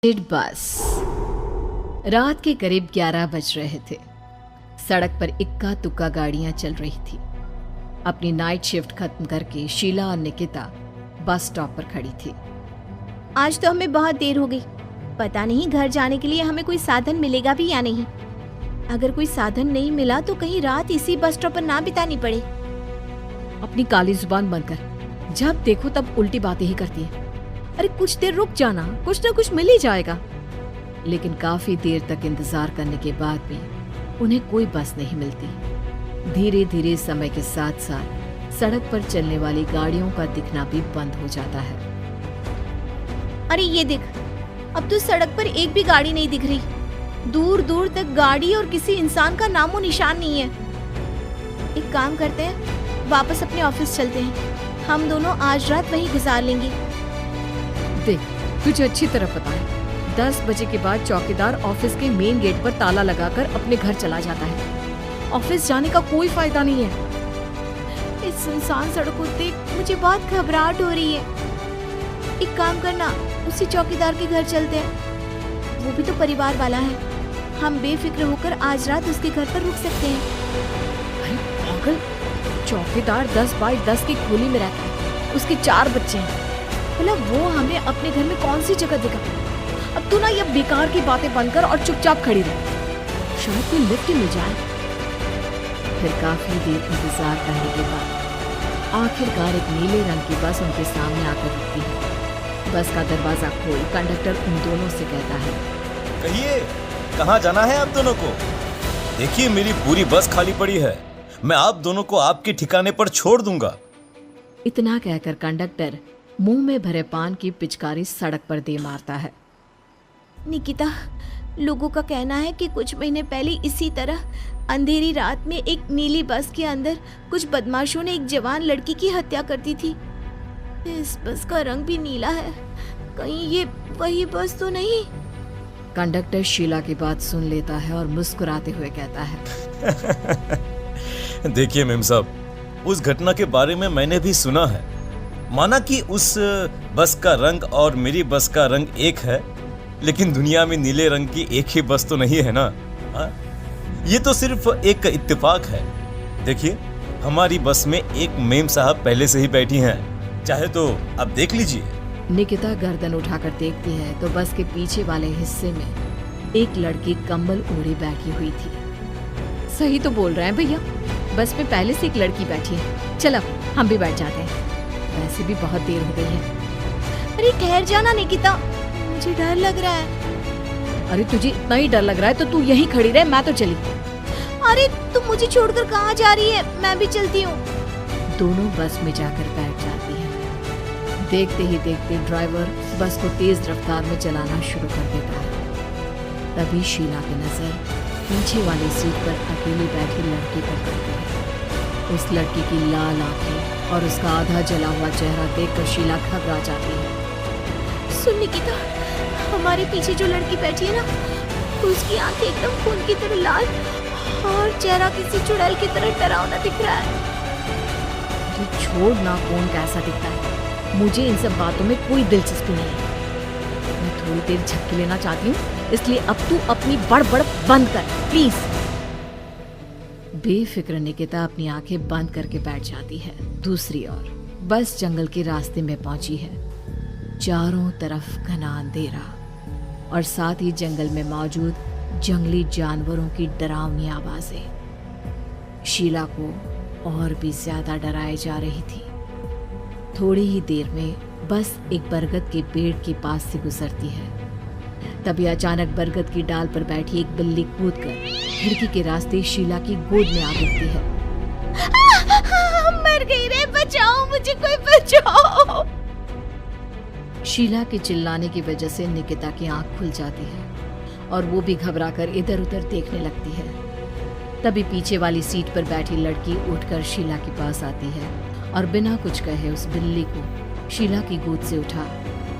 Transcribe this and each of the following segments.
बस रात के करीब 11 बज रहे थे। सड़क पर इक्का तुक्का गाड़ियां चल रही थी। अपनी नाइट शिफ्ट खत्म करके शीला और निकिता बस स्टॉप पर खड़ी थी। आज तो हमें बहुत देर हो गई। पता नहीं घर जाने के लिए हमें कोई साधन मिलेगा भी या नहीं। अगर कोई साधन नहीं मिला तो कहीं रात इसी बस स्टॉप पर ना बितानी पड़े। अपनी काली जुबान बंद कर, जब देखो तब उल्टी बातें ही करती है। अरे कुछ देर रुक जाना, कुछ ना कुछ मिल ही जाएगा। लेकिन काफी देर तक इंतजार करने के बाद भी उन्हें कोई बस नहीं मिलती। धीरे धीरे समय के साथ साथ सड़क पर चलने वाली गाड़ियों का दिखना भी बंद हो जाता है। अरे ये देख, अब तो सड़क पर एक भी गाड़ी नहीं दिख रही। दूर दूर तक गाड़ी और किसी इंसान का नामो निशान नहीं है। एक काम करते हैं, वापस अपने ऑफिस चलते हैं। हम दोनों आज रात वहीं गुजार लेंगे। देख, तुझे अच्छी तरह पता है 10 बजे के बाद चौकीदार ऑफिस के मेन गेट पर ताला लगाकर अपने घर चला जाता है। ऑफिस जाने का कोई फायदा नहीं है। इस सुनसान सड़क को देख मुझे बहुत घबराहट हो रही है। एक काम करना, उसी चौकीदार के घर चलते हैं। वो भी तो परिवार वाला है। हम बेफिक्र होकर आज रात उसके घर पर रुक सकते हैं। अरे पागल, चौकीदार 10 बाय 10 की खोली में रहता है। उसके 4 बच्चे हैं। भला वो हमें अपने घर में कौन सी जगह देगा? अब तू ना ये बेकार की बातें बंद कर और चुपचाप खड़ी रह। शायद कोई लिफ्ट ही मिल जाए। फिर काफी देर इंतजार करने के बाद आखिरकार एक नीले रंग की बस उनके सामने आकर रुकती है। बस का दरवाजा खोल कंडक्टर उन दोनों से कहता है, कहिए कहाँ जाना है आप दोनों को? देखिए मेरी पूरी बस खाली पड़ी है। मैं आप दोनों को आपके ठिकाने पर छोड़ दूंगा। इतना कहकर कंडक्टर मुंह में भरे पान की पिचकारी सड़क पर दे मारता है। निकिता, लोगों का कहना है कि कुछ महीने पहले इसी तरह अंधेरी रात में एक नीली बस के अंदर कुछ बदमाशों ने एक जवान लड़की की हत्या कर दी थी। इस बस का रंग भी नीला है। कहीं ये वही बस तो नहीं? कंडक्टर शीला की बात सुन लेता है और मुस्कुराते हुए कहता है, देखिए मेम साहब, उस घटना के बारे में मैंने भी सुना है। माना कि उस बस का रंग और मेरी बस का रंग एक है, लेकिन दुनिया में नीले रंग की एक ही बस तो नहीं है ना। ये तो सिर्फ एक इत्तेफाक है। देखिए हमारी बस में एक मेम साहब पहले से ही बैठी हैं, चाहे तो अब देख लीजिए। निकिता गर्दन उठाकर देखती है तो बस के पीछे वाले हिस्से में एक लड़की कंबल ओढ़े बैठी हुई थी। सही तो बोल रहे हैं भैया, बस में पहले से एक लड़की बैठी है। चलो हम भी बैठ जाते हैं, वैसे भी बहुत देर हो गई है। अरे ठहर जाना निकिता, मुझे डर लग रहा है। अरे तुझे इतना ही डर लग रहा है तो तू यहीं खड़ी रहे, मैं तो चली। अरे तुम मुझे छोड़कर कहाँ जा रही है? मैं भी चलती हूँ। दोनों बस में जाकर बैठ जाती है। देखते ही देखते ड्राइवर बस को तेज रफ्तार में चलाना शुरू कर देता है। तभी शीला की नजर पीछे वाली सीट पर अकेली बैठी लड़की पर पड़ती है। उस लड़की की लाल आंखें और उसका आधा जला हुआ चेहरा देखकर शीला घबरा जाती है। सुन निकिता, हमारे पीछे जो लड़की बैठी है ना, उसकी आंखें एकदम खून की तरह लाल और चेहरा किसी चुड़ैल की तरह डरावना दिख रहा है। ये छोड़ ना, कौन कैसा दिखता है, मुझे इन सब बातों में कोई दिलचस्पी नहीं है। मैं थोड़ी देर झपकी लेना चाहती हूँ, इसलिए अब तू अपनी बड़बड़ बंद कर प्लीज। बेफिक्र निकिता अपनी आंखें बंद करके बैठ जाती है। दूसरी ओर बस जंगल के रास्ते में पहुंची है। चारों तरफ घना अंधेरा और साथ ही जंगल में मौजूद जंगली जानवरों की डरावनी आवाजें शीला को और भी ज्यादा डराए जा रही थी। थोड़ी ही देर में बस एक बरगद के पेड़ के पास से गुजरती है। तभी अचानक बरगद की डाल पर बैठी एक बिल्ली कूदकर खिड़की के रास्ते शीला की गोद में आ गिरती है। मर गई रे, बचाओ मुझे, कोई बचाओ। शीला के चिल्लाने की वजह से निकिता की आंख खुल जाती है और वो भी घबराकर इधर उधर देखने लगती है। तभी पीछे वाली सीट पर बैठी लड़की उठकर शीला के पास आती है और बिना कुछ कहे उस बिल्ली को शीला की गोद से उठा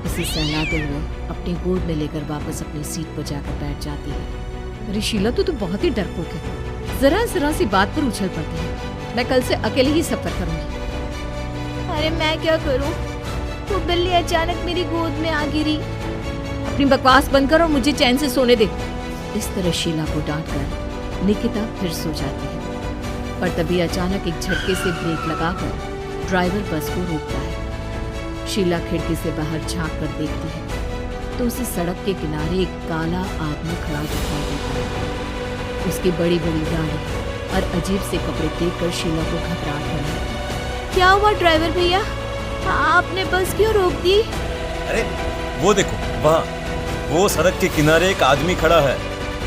उसे सहलाते हुए अपनी गोद में लेकर वापस अपनी सीट पर जाकर बैठ जाती है। अरे शीला, तू तो बहुत ही डरपोक है। जरा सी बात पर उछल पड़ती है। मैं कल से अकेले ही सफर करूंगी। अरे मैं क्या करूं? वो बिल्ली अचानक मेरी गोद में आ गिरी अपनी बकवास बंद कर और मुझे चैन से सोने दे। इस तरह शीला को डांटकर निकिता फिर सो जाती है। पर तभी अचानक एक झटके से ब्रेक लगाकर ड्राइवर बस को रोकता है। शीला खिड़की से बाहर झांक कर देखती है तो उसे सड़क के किनारे एक काला आदमी खड़ा दिखाई देता है। उसकी बड़ी बड़ी दाढ़ी और अजीब से कपड़े देखकर शीला को घबराहट होने लगती। क्या हुआ ड्राइवर भैया, आपने बस क्यों रोक दी? अरे वो देखो, वहाँ वो सड़क के किनारे एक आदमी खड़ा है,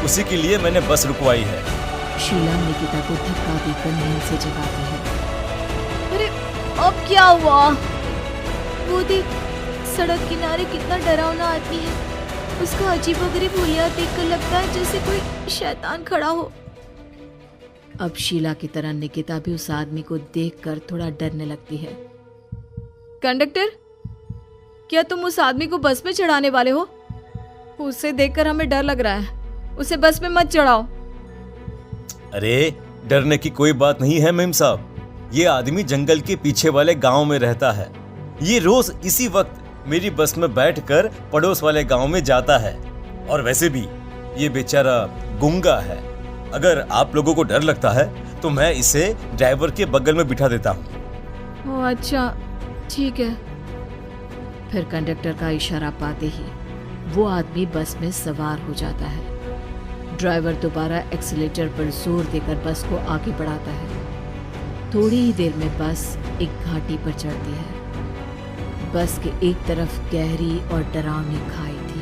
उसी के लिए मैंने बस रुकवाई है। शीला निकिता को धक्का देकर नींद से जगाती है। अरे अब क्या हुआ? वो देख, सड़क किनारे कितना डरावना आदमी है। उसका अजीबोगरीब हुलिया देखकर लगता है जैसे कोई शैतान खड़ा हो। अब शीला की तरह निकिता भी उस आदमी को देखकर थोड़ा डरने लगती है। कंडक्टर, क्या तुम उस आदमी को बस में चढ़ाने वाले हो? उसे देखकर हमें डर लग रहा है, उसे बस में मत चढ़ाओ। अरे डरने की कोई बात नहीं है मेम साहब। ये आदमी जंगल के पीछे वाले गांव में रहता है। ये रोज इसी वक्त मेरी बस में बैठकर पड़ोस वाले गांव में जाता है। और वैसे भी ये बेचारा गूंगा है। अगर आप लोगों को डर लगता है तो मैं इसे ड्राइवर के बगल में बिठा देता हूँ। ओह अच्छा, ठीक है। फिर कंडक्टर का इशारा पाते ही वो आदमी बस में सवार हो जाता है। ड्राइवर दोबारा एक्सीलेटर पर जोर देकर बस को आगे बढ़ाता है। थोड़ी ही देर में बस एक घाटी पर चढ़ती है। बस के एक तरफ गहरी और डरावनी खाई थी,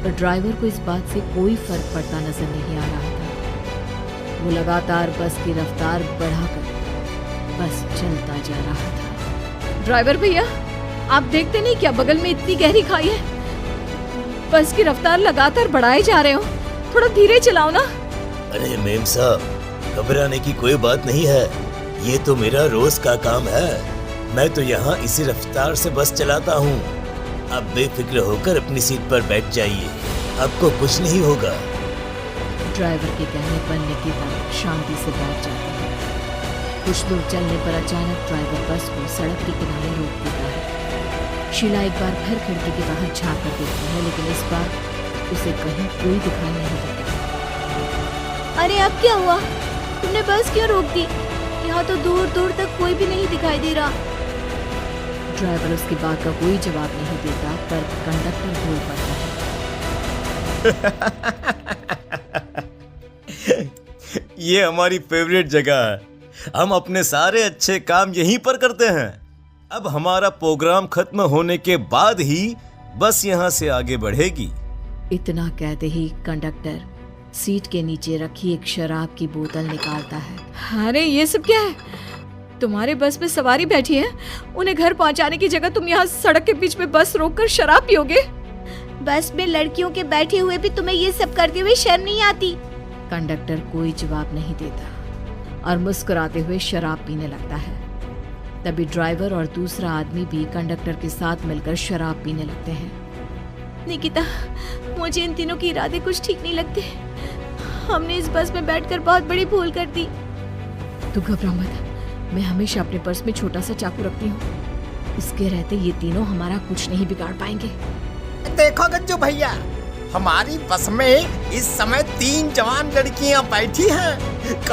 पर ड्राइवर को इस बात से कोई फर्क पड़ता नजर नहीं आ रहा था। वो लगातार बस की रफ्तार बढ़ाकर बस चलता जा रहा था। ड्राइवर भैया, आप देखते नहीं क्या बगल में इतनी गहरी खाई है? बस की रफ्तार लगातार बढ़ाए जा रहे हो, थोड़ा धीरे चलाओ ना। अरे मेम साहब, घबराने की कोई बात नहीं है। ये तो मेरा रोज का काम है। मैं तो यहाँ इसी रफ्तार से बस चलाता हूँ। आप बेफिक्र होकर अपनी सीट पर बैठ जाइए, आपको कुछ नहीं होगा। ड्राइवर के कहने पर निकिता शांति से बैठ जाती है। कुछ दूर चलने पर अचानक ड्राइवर बस को सड़क के किनारे रोक देता है। शीला एक बार फिर खिड़की के बाहर झांक कर देखती है, लेकिन इस बार उसे कहीं कोई दिखाई नहीं देता। अरे अब क्या हुआ? तुमने बस क्यों रोक दी? यहाँ तो दूर दूर तक कोई भी नहीं दिखाई दे रहा। ड्राइवर उसकी बात का कोई जवाब नहीं देता, पर कंडक्टर बोल पड़ता है। ये हमारी फेवरेट जगह है। हम अपने सारे अच्छे काम यहीं पर करते हैं। अब हमारा प्रोग्राम खत्म होने के बाद ही बस यहाँ से आगे बढ़ेगी। इतना कहते ही कंडक्टर सीट के नीचे रखी एक शराब की बोतल निकालता है। अरे ये सब क्या है? तुम्हारे बस में सवारी बैठी है, उन्हें घर पहुंचाने की जगह तुम यहाँ सड़क के बीच में बस रोककर शराब पियोगे? बस में लड़कियों के बैठे हुए भी तुम्हें ये सब करते हुए शर्म नहीं आती? कंडक्टर कोई जवाब नहीं देता और मुस्कुराते हुए शराब पीने लगता है। तभी ड्राइवर और दूसरा आदमी भी कंडक्टर के साथ मिलकर शराब पीने लगते हैं। निकिता, मुझे इन तीनों के इरादे कुछ ठीक नहीं लगते। हमने इस बस में बैठकर बहुत बड़ी भूल कर दी। तू घबरा मत, मैं हमेशा अपने पर्स में छोटा सा चाकू रखती हूँ। इसके रहते ये तीनों हमारा कुछ नहीं बिगाड़ पाएंगे। देखो गज्जू भैया, हमारी बस में इस समय 3 जवान लड़कियां बैठी हैं।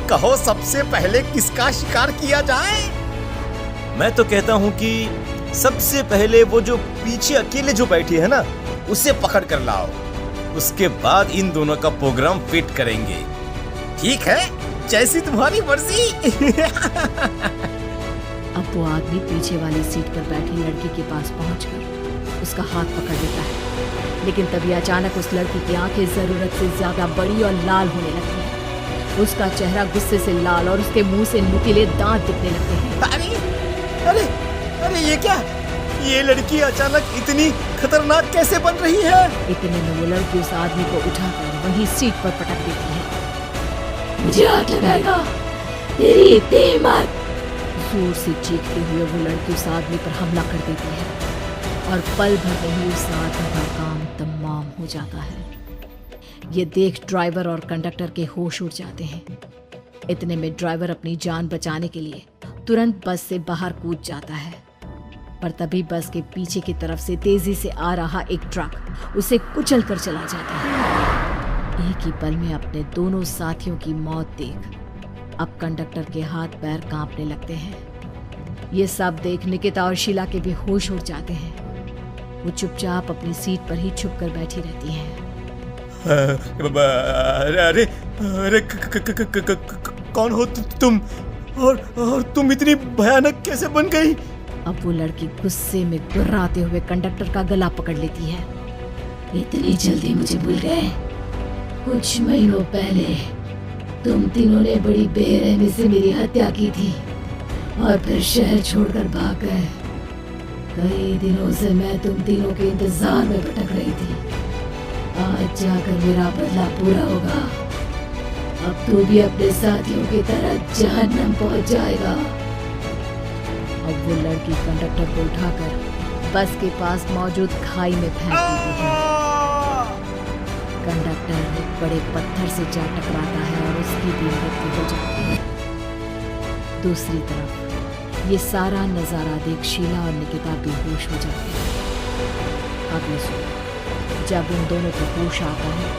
कहो सबसे पहले किसका शिकार किया जाए? मैं तो कहता हूँ कि सबसे पहले वो जो पीछे अकेले जो बैठी है ना, उसे पकड़ कर लाओ। उसके बाद इन दोनों का प्रोग्राम फिट करेंगे। ठीक है, जैसी तुम्हारी मर्जी। अब वो आदमी पीछे वाली सीट पर बैठी लड़की के पास पहुंचकर उसका हाथ पकड़ लेता है, लेकिन तभी अचानक उस लड़की की आंखें जरूरत से ज्यादा बड़ी और लाल होने लगती हैं। उसका चेहरा गुस्से से लाल और उसके मुंह से नुकीले दांत दिखने लगते हैं। अरे ये क्या? ये लड़की अचानक इतनी खतरनाक कैसे बन रही है? इतने में वो लड़की उस आदमी को उठाकर वहीं सीट पर पटक देती है। मुझे हाथ लगाएगा, तेरी हिम्मत! जोर से चीखते हुए वो लड़की उस आदमी पर हमला कर देती है और पल भर में ही उस आदमी का काम तमाम हो जाता है। ये देख ड्राइवर और कंडक्टर के होश उड़ जाते हैं। इतने में ड्राइवर अपनी जान बचाने के लिए तुरंत बस से बाहर कूद जाता है। पर तभी बस के पीछे की तरफ से तेजी से आ रहा एक ट्रक उसे कुचल कर चला जाता है। एक ही पल में अपने दोनों साथियों की मौत देख अब कंडक्टर के हाथ पैर कांपने लगते हैं। ये सब देख निकिता और शीला के भी होश उड़ जाते हैं। वो चुपचाप अपनी सीट पर ही छुप कर बैठी रहती हैं। अरे अरे कौन हो तुम और तुम इतनी भयानक कैसे बन गई? अब वो लड़की गुस्से में गुर्राते हुए कंडक्टर का गला पकड़ लेती है। इतनी जल्दी मुझे भूल गए? कुछ महीनों पहले तुम तीनों ने बड़ी बेरहमी से मेरी हत्या की थी और फिर शहर छोड़कर भाग गए। कई दिनों से मैं तुम तीनों के इंतजार में भटक रही थी। आज जाकर मेरा बदला पूरा होगा। अब तू भी अपने साथियों की तरह जहन्नम पहुंच जाएगा। अब वो लड़की कंडक्टर को उठाकर बस के पास मौजूद खाई में फेंक देती है। कंडक्टर एक बड़े पत्थर से जा टकराता है और उसकी भी मृत्यु हो जाती है। दूसरी तरफ ये सारा नजारा देख शीला और निकिता बेहोश हो जाते हैं। अगले सुबह जब उन दोनों को होश आता है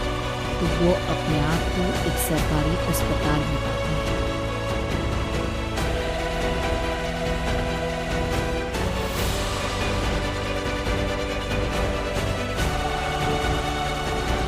तो वो अपने आप को एक सरकारी अस्पताल में पाते हैं।